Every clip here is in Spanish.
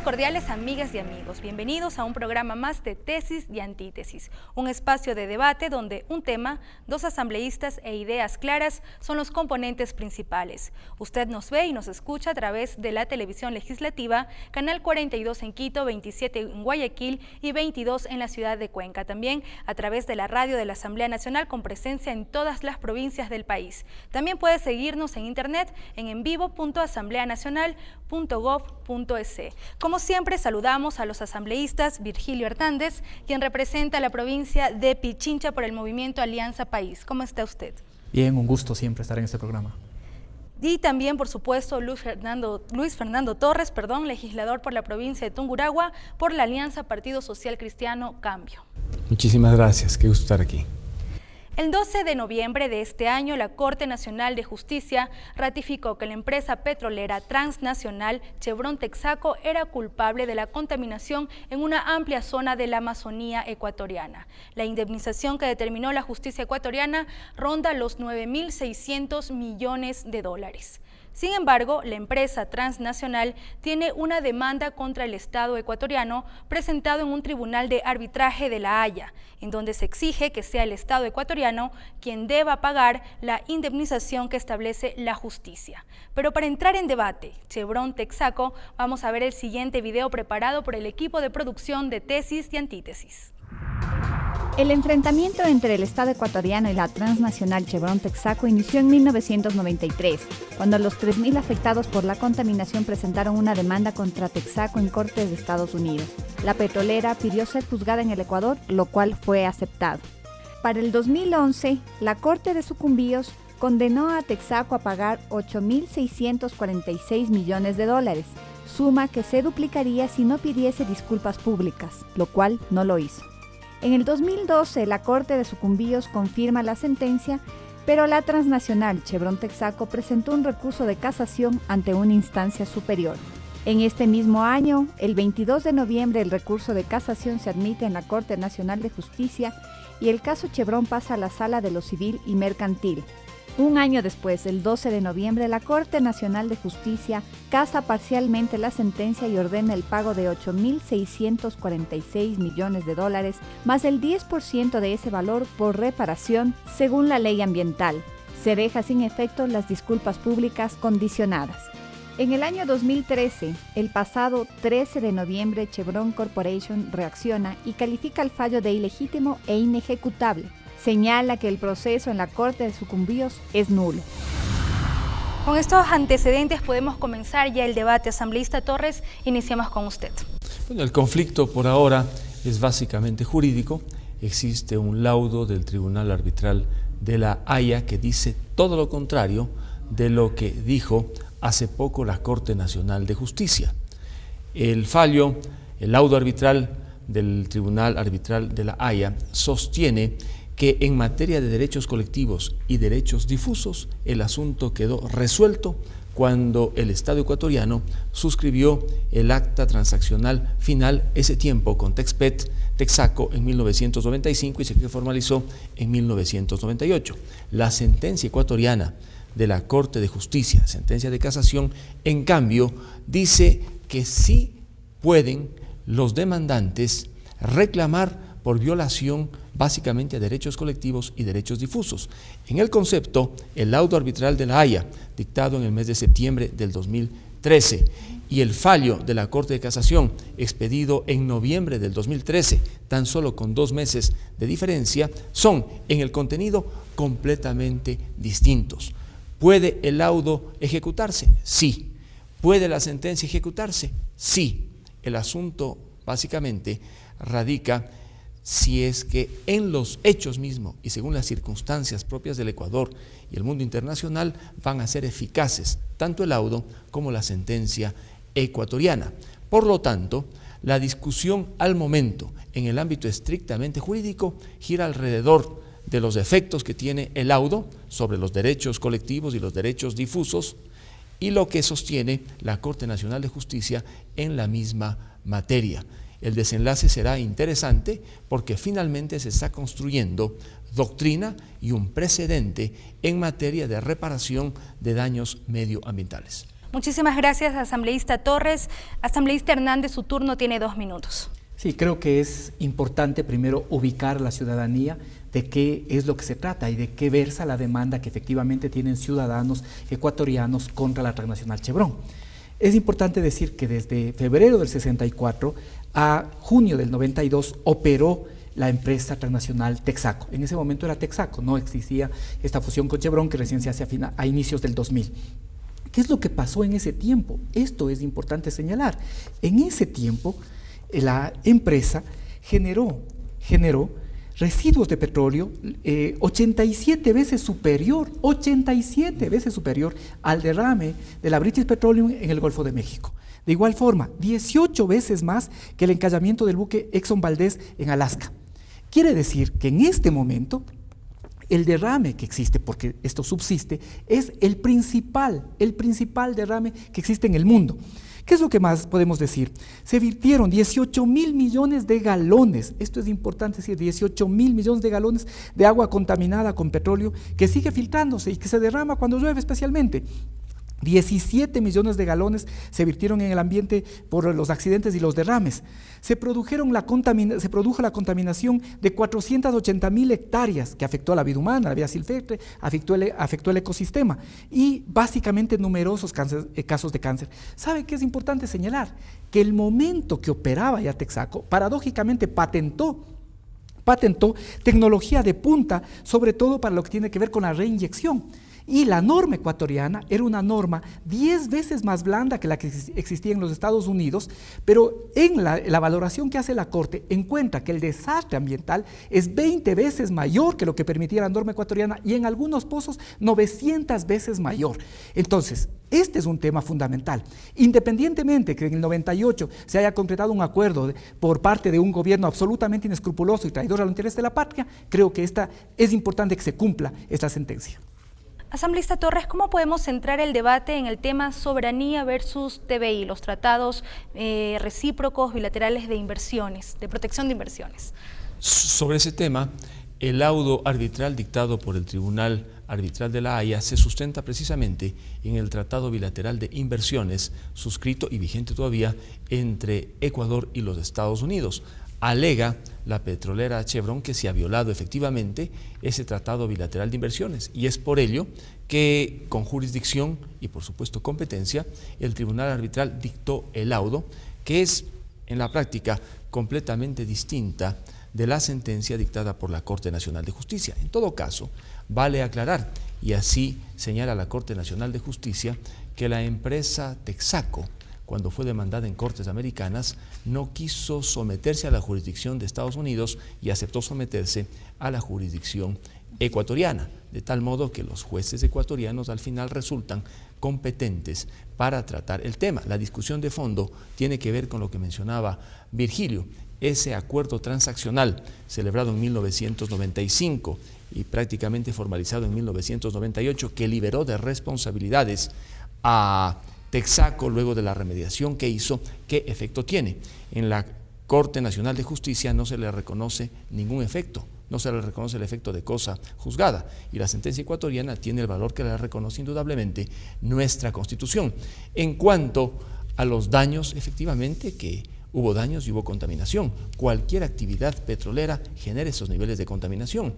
cordiales amigas y amigos, bienvenidos a un programa más de Tesis y Antítesis, un espacio de debate donde un tema, dos asambleístas e ideas claras son los componentes principales. Usted nos ve y nos escucha a través de la televisión legislativa, canal 42 en Quito, 27 en Guayaquil y 22 en la ciudad de Cuenca. También a través de la radio de la Asamblea Nacional con presencia en todas las provincias del país. También puede seguirnos en internet en envivo.asambleanacional.gov.es. Como siempre, saludamos a los asambleístas Virgilio Hernández, quien representa a la provincia de Pichincha por el movimiento Alianza País. ¿Cómo está usted? Bien, un gusto siempre estar en este programa. Y también, por supuesto, Luis Fernando Torres, legislador por la provincia de Tungurahua, por la Alianza Partido Social Cristiano Cambio. Muchísimas gracias, qué gusto estar aquí. El 12 de noviembre de este año, la Corte Nacional de Justicia ratificó que la empresa petrolera transnacional Chevron Texaco era culpable de la contaminación en una amplia zona de la Amazonía ecuatoriana. La indemnización que determinó la justicia ecuatoriana ronda los 9.600 millones de dólares. Sin embargo, la empresa transnacional tiene una demanda contra el Estado ecuatoriano presentado en un tribunal de arbitraje de La Haya, en donde se exige que sea el Estado ecuatoriano quien deba pagar la indemnización que establece la justicia. Pero para entrar en debate, Chevron Texaco, vamos a ver el siguiente video preparado por el equipo de producción de Tesis y Antítesis. El enfrentamiento entre el Estado ecuatoriano y la transnacional Chevron Texaco inició en 1993, cuando los 3.000 afectados por la contaminación presentaron una demanda contra Texaco en Cortes de Estados Unidos. La petrolera pidió ser juzgada en el Ecuador, lo cual fue aceptado. Para el 2011, la Corte de Sucumbíos condenó a Texaco a pagar 8.646 millones de dólares, suma que se duplicaría si no pidiese disculpas públicas, lo cual no lo hizo. En el 2012, la Corte de Sucumbíos confirma la sentencia, pero la transnacional Chevron Texaco presentó un recurso de casación ante una instancia superior. En este mismo año, el 22 de noviembre, el recurso de casación se admite en la Corte Nacional de Justicia y el caso Chevron pasa a la Sala de lo Civil y Mercantil. Un año después, el 12 de noviembre, la Corte Nacional de Justicia casa parcialmente la sentencia y ordena el pago de 8.646 millones de dólares, más el 10% de ese valor por reparación, según la ley ambiental. Se deja sin efecto las disculpas públicas condicionadas. En el año 2013, el pasado 13 de noviembre, Chevron Corporation reacciona y califica el fallo de ilegítimo e inejecutable. Señala que el proceso en la Corte de Sucumbíos es nulo. Con estos antecedentes podemos comenzar ya el debate. Asambleísta Torres, iniciamos con usted. Bueno, el conflicto por ahora es básicamente jurídico. Existe un laudo del Tribunal Arbitral de La Haya que dice todo lo contrario de lo que dijo hace poco la Corte Nacional de Justicia. El laudo arbitral del Tribunal Arbitral de La Haya sostiene que en materia de derechos colectivos y derechos difusos, el asunto quedó resuelto cuando el Estado ecuatoriano suscribió el acta transaccional final ese tiempo con Texaco en 1995 y se formalizó en 1998. La sentencia ecuatoriana de la Corte de Justicia, sentencia de casación, en cambio, dice que sí pueden los demandantes reclamar por violación básicamente a derechos colectivos y derechos difusos. En el concepto, el laudo arbitral de La Haya, dictado en el mes de septiembre del 2013, y el fallo de la Corte de Casación, expedido en noviembre del 2013, tan solo con 2 meses de diferencia, son en el contenido completamente distintos. ¿Puede el laudo ejecutarse? Sí. ¿Puede la sentencia ejecutarse? Sí. El asunto básicamente radica si es que en los hechos mismos y según las circunstancias propias del Ecuador y el mundo internacional van a ser eficaces tanto el laudo como la sentencia ecuatoriana. Por lo tanto, la discusión al momento en el ámbito estrictamente jurídico gira alrededor de los efectos que tiene el laudo sobre los derechos colectivos y los derechos difusos y lo que sostiene la Corte Nacional de Justicia en la misma materia. El desenlace será interesante porque finalmente se está construyendo doctrina y un precedente en materia de reparación de daños medioambientales. Muchísimas gracias, asambleísta Torres. Asambleísta Hernández, su turno tiene 2 minutos. Sí, creo que es importante primero ubicar a la ciudadanía de qué es lo que se trata y de qué versa la demanda que efectivamente tienen ciudadanos ecuatorianos contra la transnacional Chevron. Es importante decir que desde febrero del 64 a junio del 92 operó la empresa transnacional Texaco. En ese momento era Texaco, no existía esta fusión con Chevron que recién se hace a inicios del 2000. ¿Qué es lo que pasó en ese tiempo? Esto es importante señalar. En ese tiempo, la empresa generó residuos de petróleo 87 veces superior al derrame de la British Petroleum en el Golfo de México. De igual forma, 18 veces más que el encallamiento del buque Exxon Valdez en Alaska. Quiere decir que en este momento el derrame que existe, porque esto subsiste, es el principal derrame que existe en el mundo. ¿Qué es lo que más podemos decir? Se virtieron 18.000 millones de galones, esto es importante decir, 18.000 millones de galones de agua contaminada con petróleo que sigue filtrándose y que se derrama cuando llueve especialmente. 17 millones de galones se virtieron en el ambiente por los accidentes y los derrames. Se produjo la contaminación de 480.000 hectáreas que afectó a la vida humana, a la vida silvestre, afectó el ecosistema y básicamente numerosos casos de cáncer. ¿Sabe qué es importante señalar? Que el momento que operaba ya Texaco, paradójicamente patentó tecnología de punta, sobre todo para lo que tiene que ver con la reinyección. Y la norma ecuatoriana era una norma 10 veces más blanda que la que existía en los Estados Unidos, pero en la valoración que hace la Corte encuentra que el desastre ambiental es 20 veces mayor que lo que permitía la norma ecuatoriana y en algunos pozos 900 veces mayor. Entonces, este es un tema fundamental. Independientemente que en el 98 se haya concretado un acuerdo por parte de un gobierno absolutamente inescrupuloso y traidor al interés de la patria, creo que es importante que se cumpla esta sentencia. Asambleísta Torres, ¿cómo podemos centrar el debate en el tema soberanía versus TBI, los tratados recíprocos bilaterales de inversiones, de protección de inversiones? Sobre ese tema, el laudo arbitral dictado por el Tribunal Arbitral de la Haya se sustenta precisamente en el Tratado Bilateral de Inversiones suscrito y vigente todavía entre Ecuador y los Estados Unidos. Alega la petrolera Chevron que se ha violado efectivamente ese tratado bilateral de inversiones y es por ello que con jurisdicción y por supuesto competencia el Tribunal Arbitral dictó el laudo que es en la práctica completamente distinta de la sentencia dictada por la Corte Nacional de Justicia. En todo caso, vale aclarar, y así señala la Corte Nacional de Justicia, que la empresa Texaco, cuando fue demandada en Cortes Americanas, no quiso someterse a la jurisdicción de Estados Unidos y aceptó someterse a la jurisdicción ecuatoriana, de tal modo que los jueces ecuatorianos al final resultan competentes para tratar el tema. La discusión de fondo tiene que ver con lo que mencionaba Virgilio, ese acuerdo transaccional celebrado en 1995 y prácticamente formalizado en 1998 que liberó de responsabilidades a Texaco luego de la remediación que hizo. ¿Qué efecto tiene? En la Corte Nacional de Justicia no se le reconoce ningún efecto, no se le reconoce el efecto de cosa juzgada y la sentencia ecuatoriana tiene el valor que le reconoce indudablemente nuestra Constitución. En cuanto a los daños, efectivamente que hubo daños y hubo contaminación. Cualquier actividad petrolera genera esos niveles de contaminación.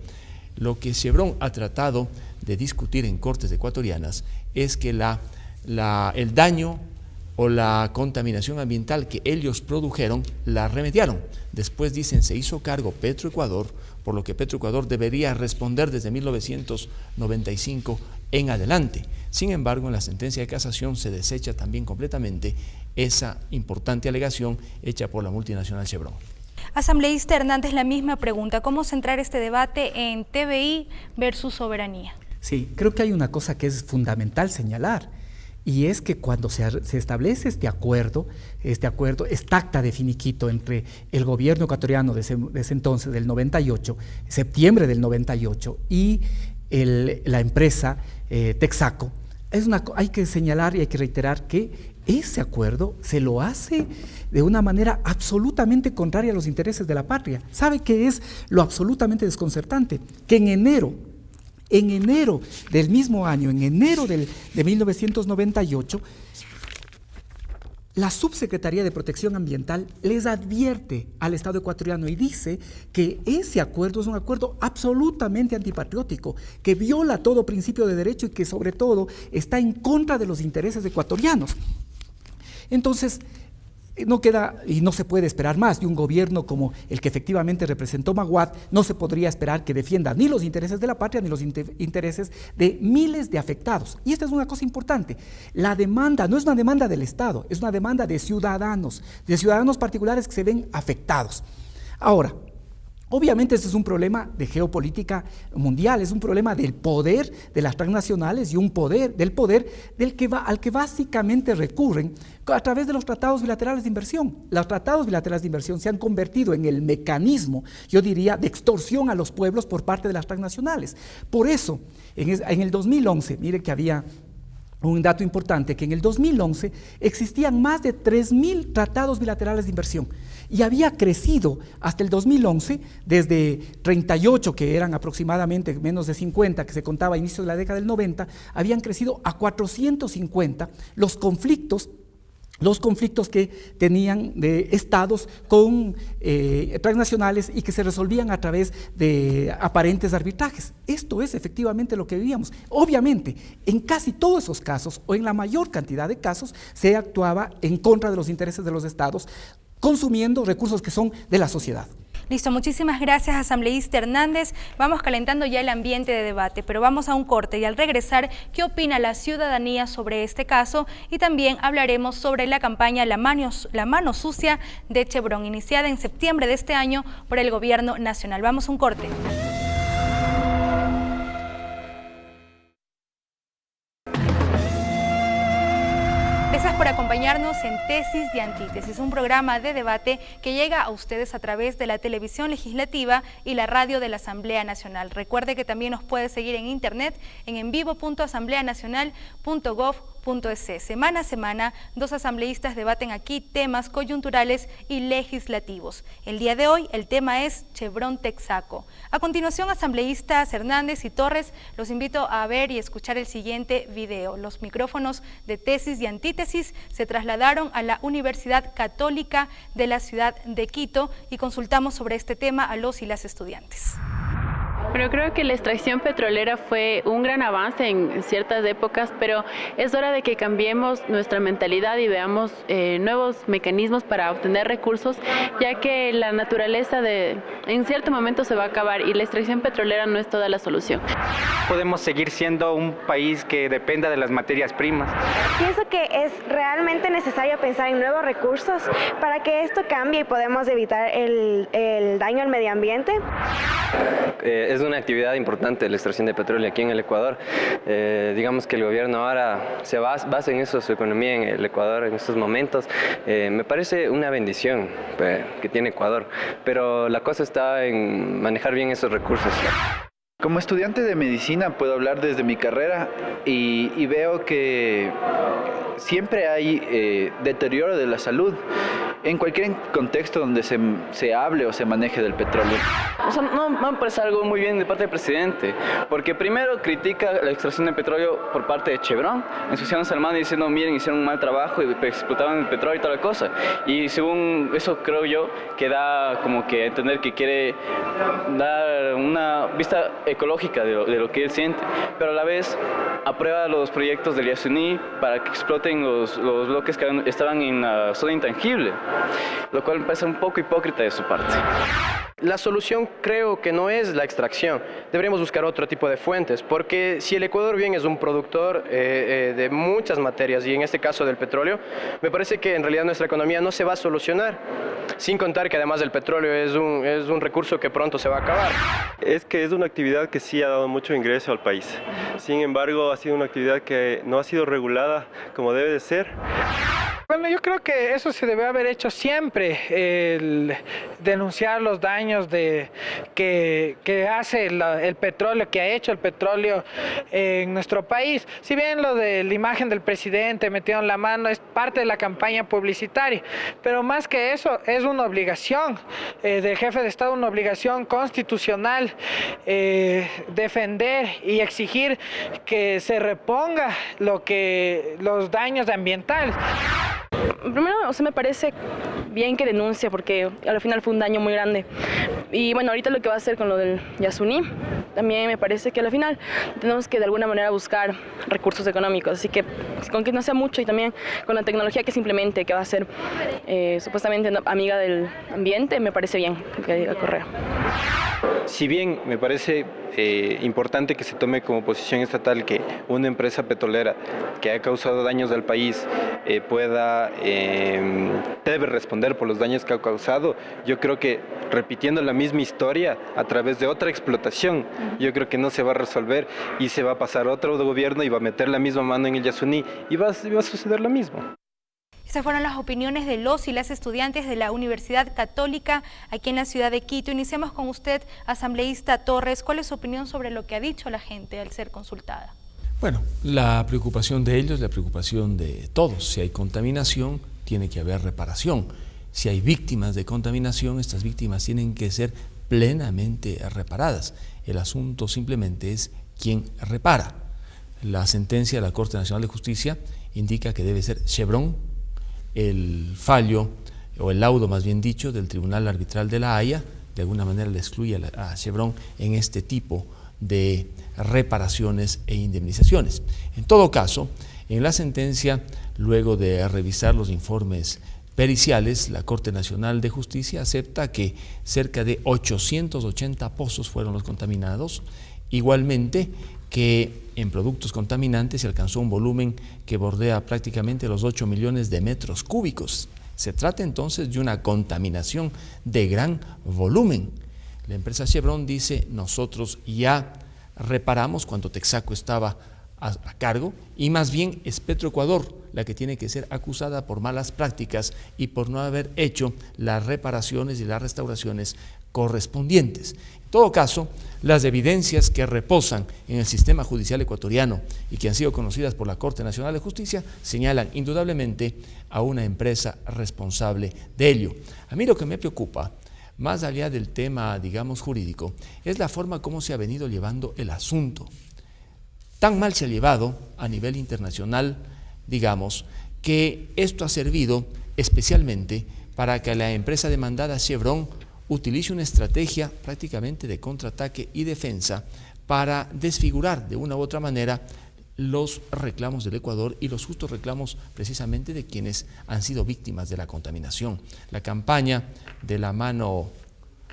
Lo que Chevron ha tratado de discutir en cortes ecuatorianas es que el daño o la contaminación ambiental que ellos produjeron la remediaron. Después dicen se hizo cargo Petroecuador, por lo que Petroecuador debería responder desde 1995 en adelante. Sin embargo, en la sentencia de casación se desecha también completamente esa importante alegación hecha por la multinacional Chevron. Asambleísta Hernández, la misma pregunta, ¿cómo centrar este debate en TBI versus soberanía? Sí, creo que hay una cosa que es fundamental señalar, y es que cuando se establece este acuerdo, esta acta de finiquito entre el gobierno ecuatoriano de ese entonces, del 98, septiembre del 98, y la empresa Texaco, hay que señalar y hay que reiterar que ese acuerdo se lo hace de una manera absolutamente contraria a los intereses de la patria. ¿Sabe qué es lo absolutamente desconcertante? Que en enero del mismo año, en enero de 1998, la Subsecretaría de Protección Ambiental les advierte al Estado ecuatoriano y dice que ese acuerdo es un acuerdo absolutamente antipatriótico, que viola todo principio de derecho y que sobre todo está en contra de los intereses ecuatorianos. Entonces, no queda y no se puede esperar más de un gobierno como el que efectivamente representó Maguad. No se podría esperar que defienda ni los intereses de la patria ni los intereses de miles de afectados. Y esta es una cosa importante: la demanda no es una demanda del Estado, es una demanda de ciudadanos particulares que se ven afectados. Ahora, obviamente este es un problema de geopolítica mundial, es un problema del poder de las transnacionales y del poder al que básicamente recurren a través de los tratados bilaterales de inversión. Los tratados bilaterales de inversión se han convertido en el mecanismo, yo diría, de extorsión a los pueblos por parte de las transnacionales. Por eso, en el 2011, mire que había un dato importante, que en el 2011 existían más de 3.000 tratados bilaterales de inversión y había crecido hasta el 2011, desde 38, que eran aproximadamente menos de 50, que se contaba a inicios de la década del 90, habían crecido a 450 los conflictos que tenían de estados con transnacionales y que se resolvían a través de aparentes arbitrajes. Esto es efectivamente lo que vivíamos. Obviamente, en casi todos esos casos, o en la mayor cantidad de casos, se actuaba en contra de los intereses de los estados, consumiendo recursos que son de la sociedad. Listo, muchísimas gracias, asambleísta Hernández. Vamos calentando ya el ambiente de debate, pero vamos a un corte y al regresar, ¿qué opina la ciudadanía sobre este caso? Y también hablaremos sobre la campaña La mano sucia de Chevron, iniciada en septiembre de este año por el gobierno nacional. Vamos a un corte. Gracias por acompañarnos en Tesis y Antítesis, un programa de debate que llega a ustedes a través de la televisión legislativa y la radio de la Asamblea Nacional. Recuerde que también nos puede seguir en internet en envivo.asambleanacional.gov.es. Semana a semana, dos asambleístas debaten aquí temas coyunturales y legislativos. El día de hoy el tema es Chevron Texaco. A continuación, asambleístas Hernández y Torres, los invito a ver y escuchar el siguiente video. Los micrófonos de Tesis y Antítesis se trasladaron a la Universidad Católica de la ciudad de Quito y consultamos sobre este tema a los y las estudiantes. Bueno, creo que la extracción petrolera fue un gran avance en ciertas épocas, pero es hora de que cambiemos nuestra mentalidad y veamos nuevos mecanismos para obtener recursos, ya que la naturaleza en cierto momento se va a acabar y la extracción petrolera no es toda la solución. Podemos seguir siendo un país que dependa de las materias primas. Pienso que es realmente necesario pensar en nuevos recursos para que esto cambie y podamos evitar el daño al medio ambiente. Es una actividad importante la extracción de petróleo aquí en el Ecuador. Digamos que el gobierno ahora se basa en eso, su economía en el Ecuador en estos momentos. Me parece una bendición que tiene Ecuador, pero la cosa está en manejar bien esos recursos. Como estudiante de medicina puedo hablar desde mi carrera y veo que siempre hay deterioro de la salud en cualquier contexto donde se hable o se maneje del petróleo. O sea, no me parece algo muy bien de parte del presidente, porque primero critica la extracción de petróleo por parte de Chevron, ensuciándose al mano y diciendo, miren, hicieron un mal trabajo y explotaban el petróleo y toda la cosa. Y según eso creo yo que da como que a entender que quiere dar una vista ecológica de lo que él siente, pero a la vez aprueba los proyectos del Yasuní para que exploten los bloques que estaban en la zona intangible, lo cual me parece un poco hipócrita de su parte. La solución creo que no es la extracción, deberíamos buscar otro tipo de fuentes, porque si el Ecuador bien es un productor de muchas materias y en este caso del petróleo, me parece que en realidad nuestra economía no se va a solucionar, sin contar que además el petróleo es un recurso que pronto se va a acabar. Es que es una actividad que sí ha dado mucho ingreso al país, sin embargo ha sido una actividad que no ha sido regulada como debe de ser. Bueno, yo creo que eso se debe haber hecho siempre, el denunciar los daños que hace el petróleo, que ha hecho el petróleo en nuestro país. Si bien lo de la imagen del presidente metieron la mano es parte de la campaña publicitaria, pero más que eso es una obligación del jefe de Estado, una obligación constitucional defender y exigir que se reponga los daños ambientales. primero, me parece bien que denuncie porque al final fue un daño muy grande. Y bueno, ahorita lo que va a hacer con lo del Yasuní, también me parece que al final tenemos que de alguna manera buscar recursos económicos, así que con que no sea mucho y también con la tecnología que se implemente, que va a ser supuestamente amiga del ambiente, me parece bien que diga Correa. Si bien me parece importante que se tome como posición estatal que una empresa petrolera que ha causado daños al país debe responder por los daños que ha causado, yo creo que repitiendo la misma historia a través de otra explotación, yo creo que no se va a resolver y se va a pasar otro gobierno y va a meter la misma mano en el Yasuní y va a suceder lo mismo. Estas fueron las opiniones de los y las estudiantes de la Universidad Católica aquí en la ciudad de Quito. Iniciamos con usted, asambleísta Torres. ¿Cuál es su opinión sobre lo que ha dicho la gente al ser consultada? Bueno, la preocupación de ellos, la preocupación de todos. Si hay contaminación, tiene que haber reparación. Si hay víctimas de contaminación, estas víctimas tienen que ser plenamente reparadas. El asunto simplemente es quién repara. La sentencia de la Corte Nacional de Justicia indica que debe ser Chevron. El fallo, o el laudo más bien dicho, del Tribunal Arbitral de La Haya, de alguna manera le excluye a Chevron en este tipo de reparaciones e indemnizaciones. En todo caso, en la sentencia, luego de revisar los informes periciales, la Corte Nacional de Justicia acepta que cerca de 880 pozos fueron los contaminados, igualmente que en productos contaminantes se alcanzó un volumen que bordea prácticamente los 8 millones de metros cúbicos. Se trata entonces de una contaminación de gran volumen. La empresa Chevron dice, nosotros ya reparamos cuando Texaco estaba a cargo, y más bien es Petroecuador la que tiene que ser acusada por malas prácticas y por no haber hecho las reparaciones y las restauraciones correspondientes. En todo caso, las evidencias que reposan en el sistema judicial ecuatoriano y que han sido conocidas por la Corte Nacional de Justicia señalan indudablemente a una empresa responsable de ello. A mí lo que me preocupa, más allá del tema, digamos, jurídico, es la forma como se ha venido llevando el asunto. Tan mal se ha llevado a nivel internacional, digamos, que esto ha servido especialmente para que la empresa demandada Chevron utilice una estrategia prácticamente de contraataque y defensa para desfigurar de una u otra manera los reclamos del Ecuador y los justos reclamos precisamente de quienes han sido víctimas de la contaminación. La campaña de la mano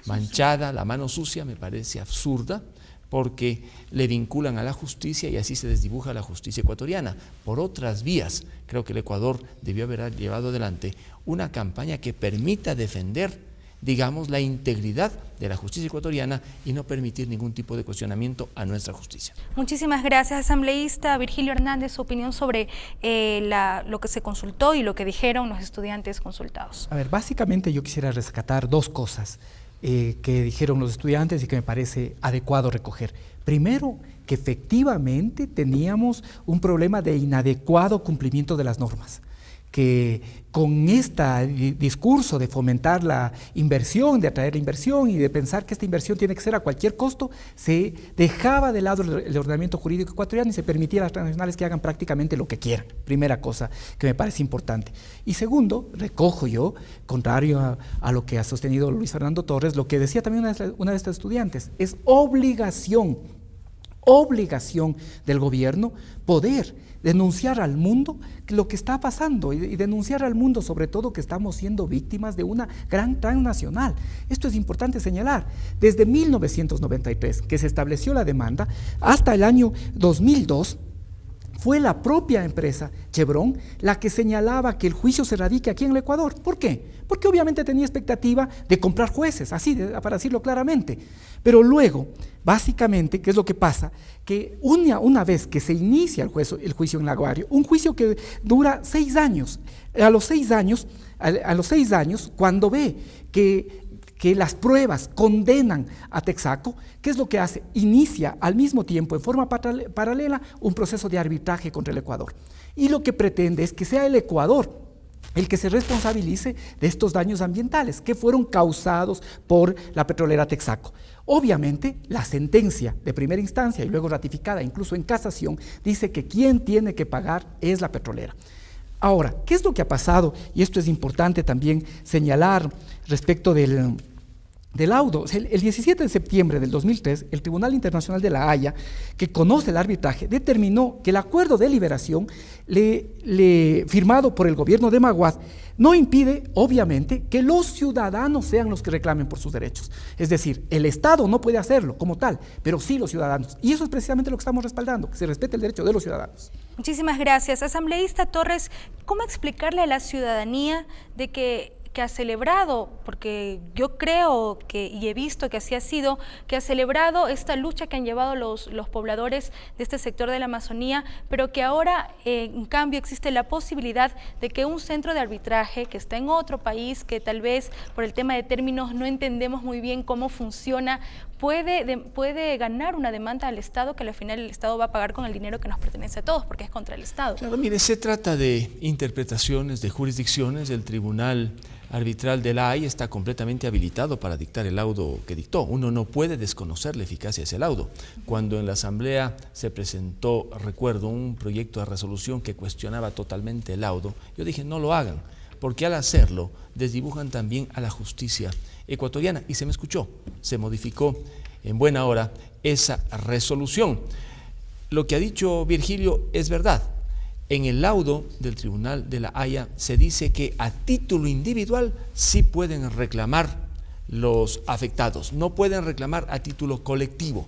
manchada, la mano sucia, me parece absurda, porque le vinculan a la justicia y así se desdibuja la justicia ecuatoriana. Por otras vías, creo que el Ecuador debió haber llevado adelante una campaña que permita defender, digamos, la integridad de la justicia ecuatoriana y no permitir ningún tipo de cuestionamiento a nuestra justicia. Muchísimas gracias, asambleísta Virgilio Hernández, su opinión sobre lo que se consultó y lo que dijeron los estudiantes consultados. A ver, básicamente yo quisiera rescatar dos cosas que dijeron los estudiantes y que me parece adecuado recoger. Primero, que efectivamente teníamos un problema de inadecuado cumplimiento de las normas, que con este discurso de fomentar la inversión, de atraer la inversión y de pensar que esta inversión tiene que ser a cualquier costo, se dejaba de lado el ordenamiento jurídico ecuatoriano y se permitía a las transnacionales que hagan prácticamente lo que quieran. Primera cosa que me parece importante. Y segundo, recojo yo, contrario a lo que ha sostenido Luis Fernando Torres, lo que decía también una de estas estudiantes, es obligación del gobierno poder denunciar al mundo lo que está pasando y denunciar al mundo sobre todo que estamos siendo víctimas de una gran transnacional. Esto es importante señalar. Desde 1993, que se estableció la demanda, hasta el año 2002, fue la propia empresa Chevron la que señalaba que el juicio se radique aquí en el Ecuador. ¿Por qué? Porque obviamente tenía expectativa de comprar jueces, para decirlo claramente. Pero luego, básicamente, ¿qué es lo que pasa? Que una vez que se inicia el juicio en Laguario, un juicio que dura 6 años, a los 6 años, cuando ve que las pruebas condenan a Texaco, ¿qué es lo que hace? Inicia al mismo tiempo, en forma paralela, un proceso de arbitraje contra el Ecuador. Y lo que pretende es que sea el Ecuador el que se responsabilice de estos daños ambientales que fueron causados por la petrolera Texaco. Obviamente, la sentencia de primera instancia y luego ratificada incluso en casación dice que quien tiene que pagar es la petrolera. Ahora, ¿qué es lo que ha pasado? Y esto es importante también señalar respecto del laudo. El 17 de septiembre del 2003, el Tribunal Internacional de La Haya, que conoce el arbitraje, determinó que el acuerdo de liberación firmado por el gobierno de Maguad no impide, obviamente, que los ciudadanos sean los que reclamen por sus derechos. Es decir, el Estado no puede hacerlo como tal, pero sí los ciudadanos. Y eso es precisamente lo que estamos respaldando, que se respete el derecho de los ciudadanos. Muchísimas gracias. Asambleísta Torres, ¿cómo explicarle a la ciudadanía de que ha celebrado, porque yo creo que, y he visto que así ha sido, que ha celebrado esta lucha que han llevado los pobladores de este sector de la Amazonía, pero que ahora, en cambio, existe la posibilidad de que un centro de arbitraje que está en otro país, que tal vez por el tema de términos no entendemos muy bien cómo funciona, puede ganar una demanda al Estado, que al final el Estado va a pagar con el dinero que nos pertenece a todos, porque es contra el Estado? Claro, mire, se trata de interpretaciones, de jurisdicciones. El Tribunal Arbitral de La Haya está completamente habilitado para dictar el laudo que dictó. Uno no puede desconocer la eficacia de ese laudo. Cuando en la Asamblea se presentó, recuerdo, un proyecto de resolución que cuestionaba totalmente el laudo, yo dije, no lo hagan, porque al hacerlo desdibujan también a la justicia ecuatoriana, y se me escuchó, se modificó en buena hora esa resolución. Lo que ha dicho Virgilio es verdad. En el laudo del Tribunal de La Haya se dice que a título individual sí pueden reclamar los afectados, no pueden reclamar a título colectivo,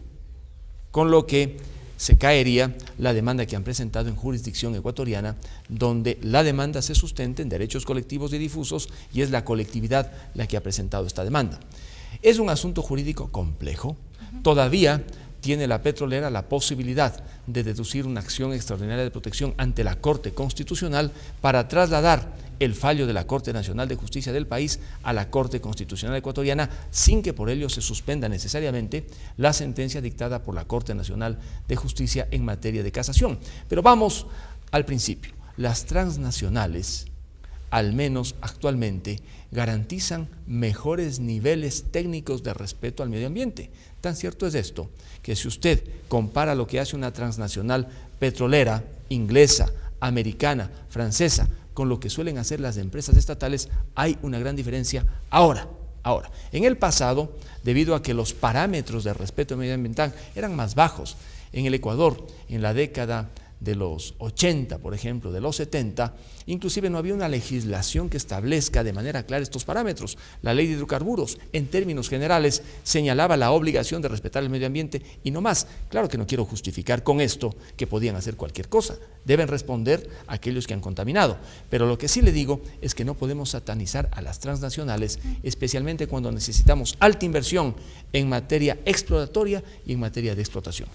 con lo que se caería la demanda que han presentado en jurisdicción ecuatoriana, donde la demanda se sustenta en derechos colectivos y difusos, y es la colectividad la que ha presentado esta demanda. Es un asunto jurídico complejo. Todavía tiene la petrolera la posibilidad de deducir una acción extraordinaria de protección ante la Corte Constitucional para trasladar el fallo de la Corte Nacional de Justicia del país a la Corte Constitucional ecuatoriana, sin que por ello se suspenda necesariamente la sentencia dictada por la Corte Nacional de Justicia en materia de casación. Pero vamos al principio. Las transnacionales, al menos actualmente, garantizan mejores niveles técnicos de respeto al medio ambiente. Tan cierto es esto, que si usted compara lo que hace una transnacional petrolera, inglesa, americana, francesa, con lo que suelen hacer las empresas estatales, hay una gran diferencia ahora. En el pasado, debido a que los parámetros de respeto medioambiental eran más bajos, en el Ecuador, en la década de los 80, por ejemplo, de los 70, inclusive no había una legislación que establezca de manera clara estos parámetros. La ley de hidrocarburos, en términos generales, señalaba la obligación de respetar el medio ambiente y no más. Claro que no quiero justificar con esto que podían hacer cualquier cosa. Deben responder a aquellos que han contaminado. Pero lo que sí le digo es que no podemos satanizar a las transnacionales, especialmente cuando necesitamos alta inversión en materia exploratoria y en materia de explotación.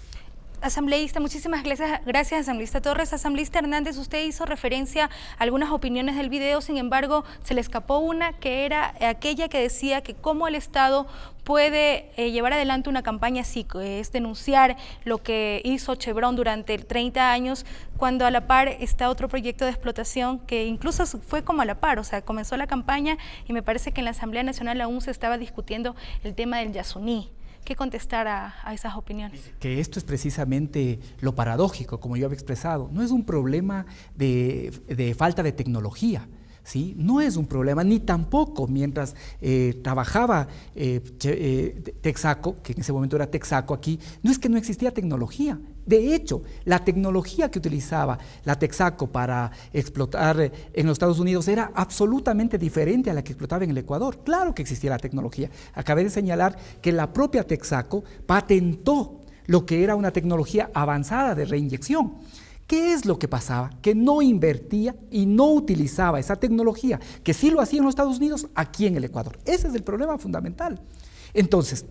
Asambleísta, muchísimas gracias, asambleísta Torres. Asambleísta Hernández, usted hizo referencia a algunas opiniones del video, sin embargo, se le escapó una que era aquella que decía que cómo el Estado puede llevar adelante una campaña así, que es denunciar lo que hizo Chevron durante 30 años, cuando a la par está otro proyecto de explotación que incluso fue como a la par, o sea, comenzó la campaña y me parece que en la Asamblea Nacional aún se estaba discutiendo el tema del Yasuní. ¿Qué contestar a esas opiniones? Que esto es precisamente lo paradójico, como yo había expresado. No es un problema de falta de tecnología, ¿sí? No es un problema, ni tampoco mientras trabajaba Texaco, que en ese momento era Texaco aquí, no es que no existía tecnología. De hecho, la tecnología que utilizaba la Texaco para explotar en los Estados Unidos era absolutamente diferente a la que explotaba en el Ecuador. Claro que existía la tecnología. Acabé de señalar que la propia Texaco patentó lo que era una tecnología avanzada de reinyección. ¿Qué es lo que pasaba? Que no invertía y no utilizaba esa tecnología, que sí lo hacía en los Estados Unidos, aquí en el Ecuador. Ese es el problema fundamental. Entonces,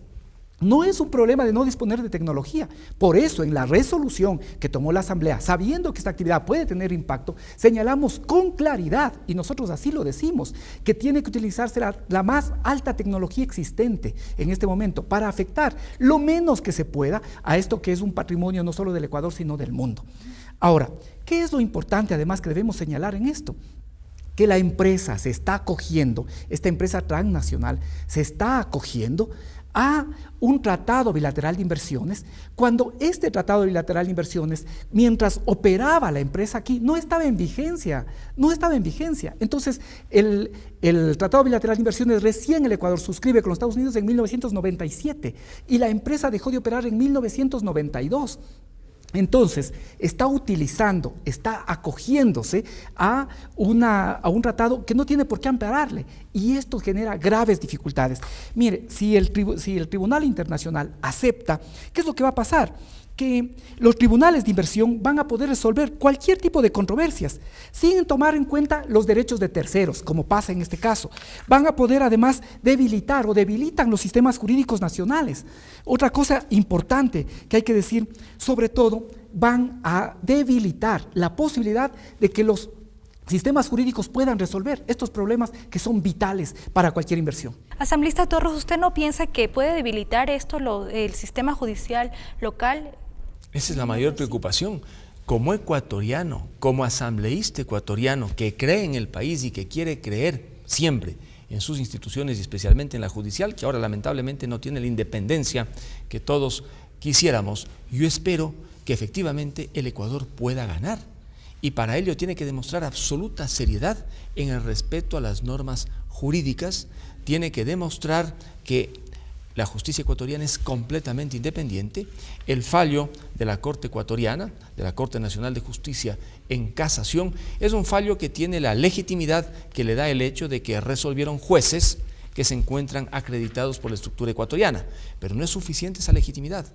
no es un problema de no disponer de tecnología. Por eso, en la resolución que tomó la Asamblea, sabiendo que esta actividad puede tener impacto, señalamos con claridad, y nosotros así lo decimos, que tiene que utilizarse la más alta tecnología existente en este momento para afectar lo menos que se pueda a esto que es un patrimonio no solo del Ecuador, sino del mundo. Ahora, ¿qué es lo importante además que debemos señalar en esto? Que la empresa se está acogiendo, esta empresa transnacional se está acogiendo a un tratado bilateral de inversiones, cuando este tratado bilateral de inversiones, mientras operaba la empresa aquí, no estaba en vigencia, Entonces, el tratado bilateral de inversiones recién el Ecuador suscribe con los Estados Unidos en 1997 y la empresa dejó de operar en 1992. Entonces, está acogiéndose a un tratado que no tiene por qué ampararle, y esto genera graves dificultades. Mire, si el Tribunal Internacional acepta, ¿qué es lo que va a pasar? Que los tribunales de inversión van a poder resolver cualquier tipo de controversias sin tomar en cuenta los derechos de terceros, como pasa en este caso. Van a poder además debilitan los sistemas jurídicos nacionales. Otra cosa importante que hay que decir, sobre todo, van a debilitar la posibilidad de que los sistemas jurídicos puedan resolver estos problemas que son vitales para cualquier inversión. Asambleísta Torres, ¿usted no piensa que puede debilitar esto el sistema judicial local? Esa es la mayor preocupación. Como ecuatoriano, como asambleísta ecuatoriano que cree en el país y que quiere creer siempre en sus instituciones y especialmente en la judicial, que ahora lamentablemente no tiene la independencia que todos quisiéramos, yo espero que efectivamente el Ecuador pueda ganar. Y para ello tiene que demostrar absoluta seriedad en el respeto a las normas jurídicas, tiene que demostrar que la justicia ecuatoriana es completamente independiente. El fallo de la Corte ecuatoriana, de la Corte Nacional de Justicia en casación, es un fallo que tiene la legitimidad que le da el hecho de que resolvieron jueces que se encuentran acreditados por la estructura ecuatoriana. Pero no es suficiente esa legitimidad.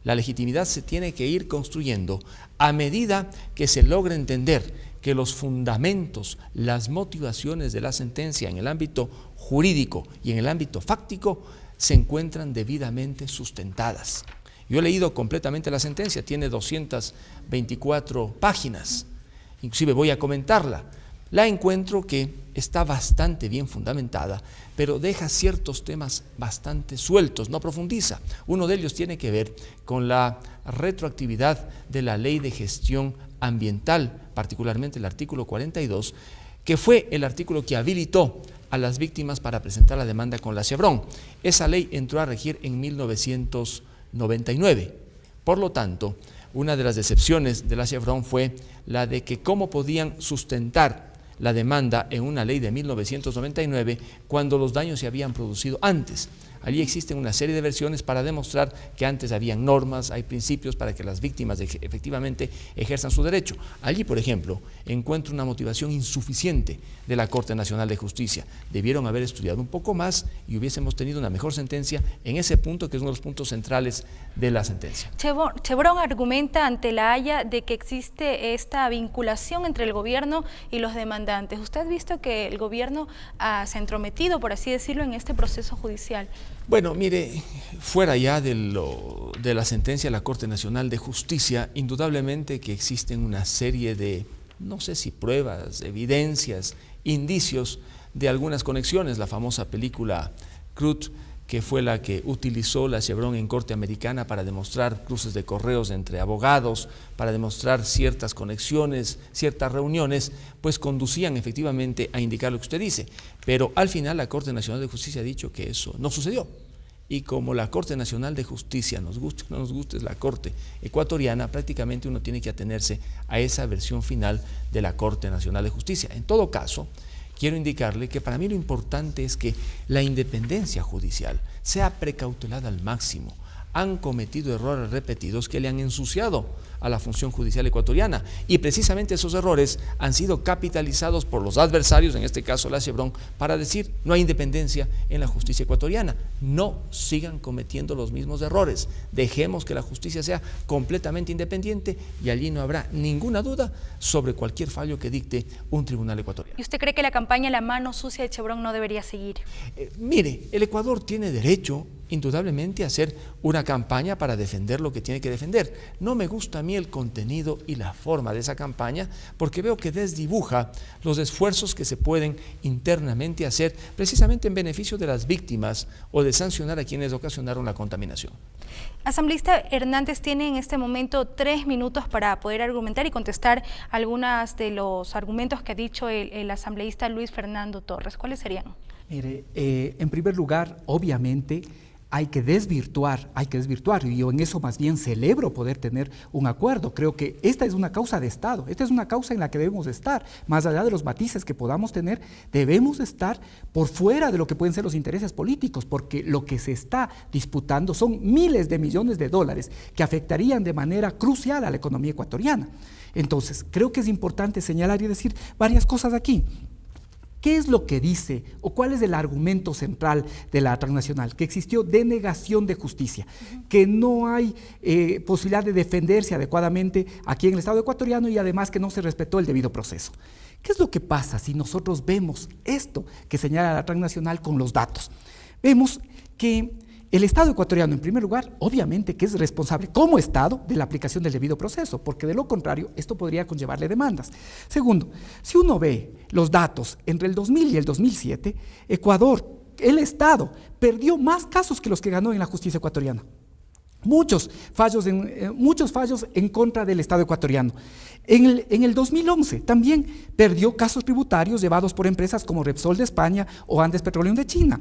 La legitimidad se tiene que ir construyendo a medida que se logre entender que los fundamentos, las motivaciones de la sentencia en el ámbito jurídico y en el ámbito fáctico se encuentran debidamente sustentadas. Yo he leído completamente la sentencia, tiene 224 páginas, inclusive voy a comentarla. La encuentro que está bastante bien fundamentada, pero deja ciertos temas bastante sueltos, no profundiza. Uno de ellos tiene que ver con la retroactividad de la Ley de Gestión Ambiental, particularmente el artículo 42, que fue el artículo que habilitó a las víctimas para presentar la demanda con la Chevron. Esa ley entró a regir en 1999. Por lo tanto, una de las decepciones de la Chevron fue la de que cómo podían sustentar la demanda en una ley de 1999 cuando los daños se habían producido antes. Allí existen una serie de versiones para demostrar que antes habían normas, hay principios para que las víctimas efectivamente ejerzan su derecho. Allí, por ejemplo, encuentro una motivación insuficiente de la Corte Nacional de Justicia. Debieron haber estudiado un poco más y hubiésemos tenido una mejor sentencia en ese punto, que es uno de los puntos centrales de la sentencia. Chevron argumenta ante la Haya de que existe esta vinculación entre el gobierno y los demandantes. ¿Usted ha visto que el gobierno se ha entrometido, por así decirlo, en este proceso judicial? Bueno, mire, fuera ya de la sentencia de la Corte Nacional de Justicia, indudablemente que existen una serie de, no sé si pruebas, evidencias, indicios de algunas conexiones. La famosa película Cruz, que fue la que utilizó la Chevron en Corte Americana para demostrar cruces de correos entre abogados, para demostrar ciertas conexiones, ciertas reuniones, pues conducían efectivamente a indicar lo que usted dice. Pero al final la Corte Nacional de Justicia ha dicho que eso no sucedió. Y como la Corte Nacional de Justicia, nos guste o no nos guste, es la Corte ecuatoriana, prácticamente uno tiene que atenerse a esa versión final de la Corte Nacional de Justicia. En todo caso, quiero indicarle que para mí lo importante es que la independencia judicial sea precautelada al máximo. Han cometido errores repetidos que le han ensuciado a la función judicial ecuatoriana, y precisamente esos errores han sido capitalizados por los adversarios, en este caso la Chevron, para decir no hay independencia en la justicia ecuatoriana. No sigan cometiendo los mismos errores, dejemos que la justicia sea completamente independiente y allí no habrá ninguna duda sobre cualquier fallo que dicte un tribunal ecuatoriano. ¿Y usted cree que la campaña La Mano Sucia de Chevron no debería seguir? Mire, el Ecuador tiene derecho indudablemente a hacer una campaña para defender lo que tiene que defender. No me gusta a mí el contenido y la forma de esa campaña porque veo que desdibuja los esfuerzos que se pueden internamente hacer precisamente en beneficio de las víctimas o de sancionar a quienes ocasionaron la contaminación. Asambleísta Hernández tiene en este momento 3 minutos para poder argumentar y contestar algunos de los argumentos que ha dicho el asambleísta Luis Fernando Torres. ¿Cuáles serían? Mire, en primer lugar, obviamente, hay que desvirtuar, y yo en eso más bien celebro poder tener un acuerdo. Creo que esta es una causa de Estado, esta es una causa en la que debemos estar, más allá de los matices que podamos tener, debemos estar por fuera de lo que pueden ser los intereses políticos, porque lo que se está disputando son miles de millones de dólares que afectarían de manera crucial a la economía ecuatoriana. Entonces, creo que es importante señalar y decir varias cosas aquí. ¿Qué es lo que dice o cuál es el argumento central de la transnacional? Que existió denegación de justicia, que no hay posibilidad de defenderse adecuadamente aquí en el Estado ecuatoriano y además que no se respetó el debido proceso. ¿Qué es lo que pasa si nosotros vemos esto que señala la transnacional con los datos? Vemos que el Estado ecuatoriano, en primer lugar, obviamente que es responsable como Estado de la aplicación del debido proceso, porque de lo contrario esto podría conllevarle demandas. Segundo, si uno ve los datos entre el 2000 y el 2007, Ecuador, el Estado, perdió más casos que los que ganó en la justicia ecuatoriana. Muchos fallos en contra del Estado ecuatoriano. En el 2011 también perdió casos tributarios llevados por empresas como Repsol de España o Andes Petroleum de China.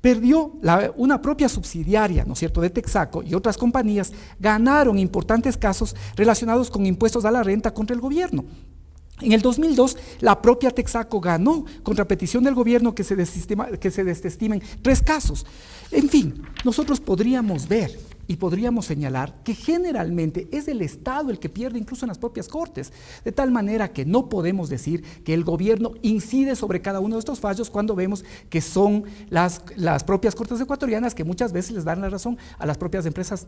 Perdió una propia subsidiaria, ¿no es cierto?, de Texaco, y otras compañías ganaron importantes casos relacionados con impuestos a la renta contra el gobierno. En el 2002, la propia Texaco ganó contra petición del gobierno que se desestimen 3 casos. En fin, nosotros podríamos ver y podríamos señalar que generalmente es el Estado el que pierde incluso en las propias cortes, de tal manera que no podemos decir que el gobierno incide sobre cada uno de estos fallos cuando vemos que son las propias cortes ecuatorianas que muchas veces les dan la razón a las propias empresas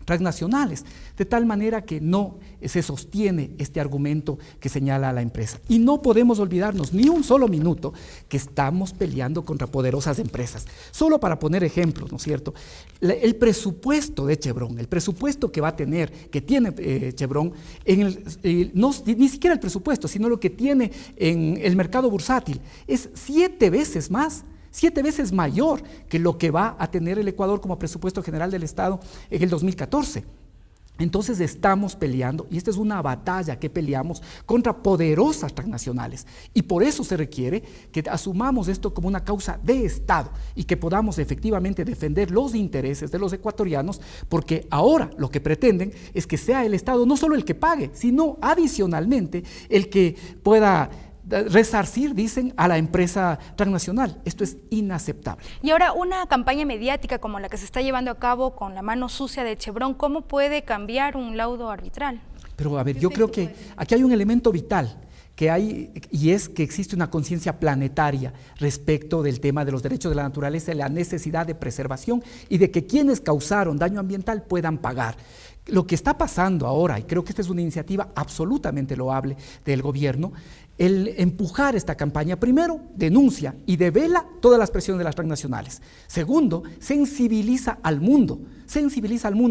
transnacionales, de tal manera que no se sostiene este argumento que señala a la empresa. Y no podemos olvidarnos ni un solo minuto que estamos peleando contra poderosas empresas. Solo para poner ejemplos, ¿no es cierto? El presupuesto de Chevron, el presupuesto que va a tener, que tiene Chevron, ni siquiera el presupuesto, sino lo que tiene en el mercado bursátil, es 7 veces más, 7 veces mayor que lo que va a tener el Ecuador como presupuesto general del Estado en el 2014. Entonces estamos peleando, y esta es una batalla que peleamos contra poderosas transnacionales, y por eso se requiere que asumamos esto como una causa de Estado y que podamos efectivamente defender los intereses de los ecuatorianos, porque ahora lo que pretenden es que sea el Estado no solo el que pague, sino adicionalmente el que pueda resarcir, dicen, a la empresa transnacional. Esto es inaceptable. Y ahora, una campaña mediática como la que se está llevando a cabo con la mano sucia de Chevron, ¿cómo puede cambiar un laudo arbitral? Pero a ver, yo creo que aquí hay un elemento vital que hay, y es que existe una conciencia planetaria respecto del tema de los derechos de la naturaleza y la necesidad de preservación y de que quienes causaron daño ambiental puedan pagar. Lo que está pasando ahora, y creo que esta es una iniciativa absolutamente loable del gobierno, el empujar esta campaña, primero, denuncia y devela todas las presiones de las transnacionales. Segundo, sensibiliza al mundo.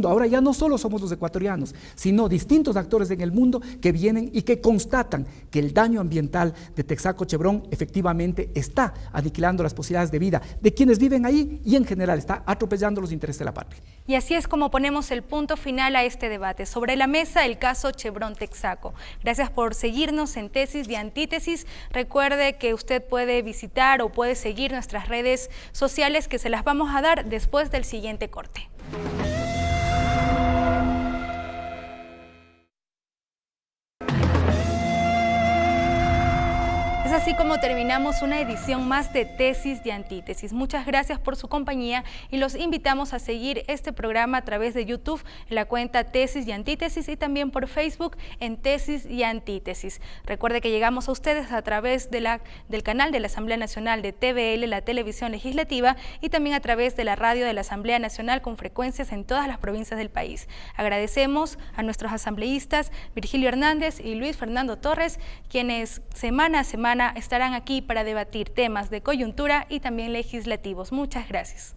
Ahora ya no solo somos los ecuatorianos, sino distintos actores en el mundo que vienen y que constatan que el daño ambiental de Texaco Chevron efectivamente está aniquilando las posibilidades de vida de quienes viven ahí y en general está atropellando los intereses de la patria. Y así es como ponemos el punto final a este debate. Sobre la mesa, el caso Chevron Texaco. Gracias por seguirnos en Tesis y Antítesis. Recuerde que usted puede visitar o puede seguir nuestras redes sociales, que se las vamos a dar después del siguiente corte. Es así como terminamos una edición más de Tesis y Antítesis. Muchas gracias por su compañía y los invitamos a seguir este programa a través de YouTube en la cuenta Tesis y Antítesis y también por Facebook en Tesis y Antítesis. Recuerde que llegamos a ustedes a través de del canal de la Asamblea Nacional de TVL, la televisión legislativa, y también a través de la radio de la Asamblea Nacional con frecuencias en todas las provincias del país. Agradecemos a nuestros asambleístas Virgilio Hernández y Luis Fernando Torres, quienes semana a semana estarán aquí para debatir temas de coyuntura y también legislativos. Muchas gracias.